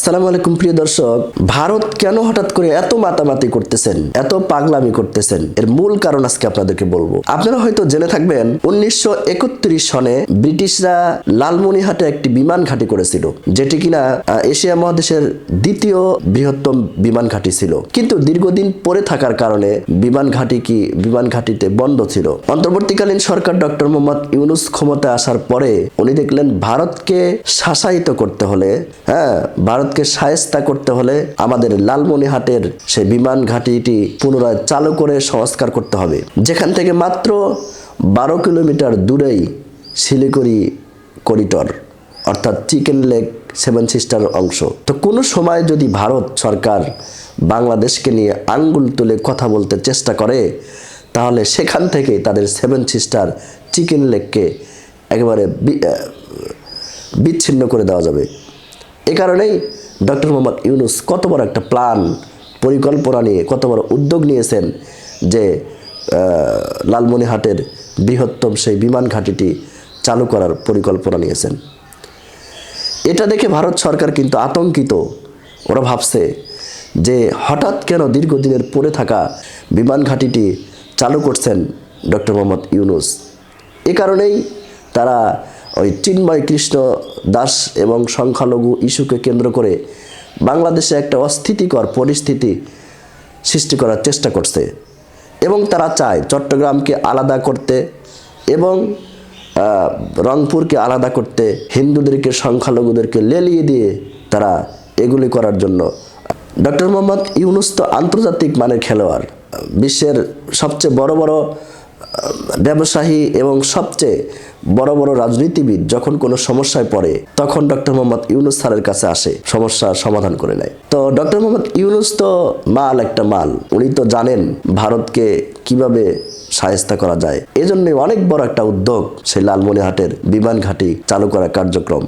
আসসালামু আলাইকুম প্রিয় দর্শক, ভারত কেন হঠাৎ করে এত মাতামাতি করতেছেন, এত পাগলামি করতেছেন, এর মূল কারণ আজকে আপনাদেরকে বলবো। আপনারা হয়তো জেনে থাকবেন 1931 সনে ব্রিটিশরা লালমনিরহাটে একটি বিমান ঘাঁটি করেছিল, যেটি কিনা এশিয়া মহাদেশের দ্বিতীয় বৃহত্তম বিমান ঘাঁটি ছিল। কিন্তু দীর্ঘদিন পরে থাকার কারণে বিমান ঘাঁটিতে বন্ধ ছিল। অন্তর্বর্তীকালীন সরকার ডক্টর মোহাম্মদ ইউনূস ক্ষমতায় আসার পরে উনি দেখলেন ভারতকে শাসায়িত করতে হলে, ভারতকে শায়েস্তা করতে হলে আমাদের লালমনিরহাটের সেই বিমান ঘাঁটিটি পুনরায় চালু করে সংস্কার করতে হবে, যেখান থেকে মাত্র 12 কিলোমিটার দূরেই শিলিগুড়ি করিডর অর্থাৎ চিকেন লেক সেভেন সিস্টার অংশ। তো কোনো সময় যদি ভারত সরকার বাংলাদেশকে নিয়ে আঙ্গুল তুলে কথা বলতে চেষ্টা করে, তাহলে সেখান থেকে তাদের সেভেন সিস্টার চিকেন লেককে একেবারে বিচ্ছিন্ন করে দেওয়া যাবে। এ কারণেই ডক্টর মোহাম্মদ ইউনূস কত বড় একটা পরিকল্পনা নিয়ে কত বড় উদ্যোগ নিয়েছেন যে লালমনিরহাটের বৃহত্তম সেই বিমান ঘাঁটিটি চালু করার পরিকল্পনা নিয়েছেন। এটা দেখে ভারত সরকার কিন্তু আতঙ্কিত। ওরা ভাবছে যে হঠাৎ কেন দীর্ঘদিনের পড়ে থাকা বিমান ঘাঁটিটি চালু করছেন ডক্টর মোহাম্মদ ইউনূস। এ কারণেই তারা ওই চিন্ময় কৃষ্ণ দাস এবং সংখ্যালঘু ইস্যুকে কেন্দ্র করে বাংলাদেশে একটা অস্থিতিকর পরিস্থিতি সৃষ্টি করার চেষ্টা করছে, এবং তারা চায় চট্টগ্রামকে আলাদা করতে এবং রংপুরকে আলাদা করতে, হিন্দুদেরকে সংখ্যালঘুদেরকে লেলিয়ে দিয়ে তারা এগুলি করার জন্য। ডক্টর মোহাম্মদ ইউনূস তো আন্তর্জাতিক মানের খেলোয়াড়, বিশ্বের সবচেয়ে বড় বড় ব্যবসায়ী এবং সবচেয়ে বড় বড় রাজনীতিবিদ যখন কোনো সমস্যায় পড়ে তখন ডক্টর মোহাম্মদ ইউনূস স্যারের কাছে আসে, সমস্যার সমাধান করে নেয়। তো ডক্টর মোহাম্মদ ইউনূস তো একটা মাল, উনি তো জানেন ভারতকে কিভাবে শায়েস্তা করা যায়। এজন্য অনেক বড় একটা উদ্যোগ সেই লালমনিরহাটের বিমান ঘাঁটি চালু করার কার্যক্রম।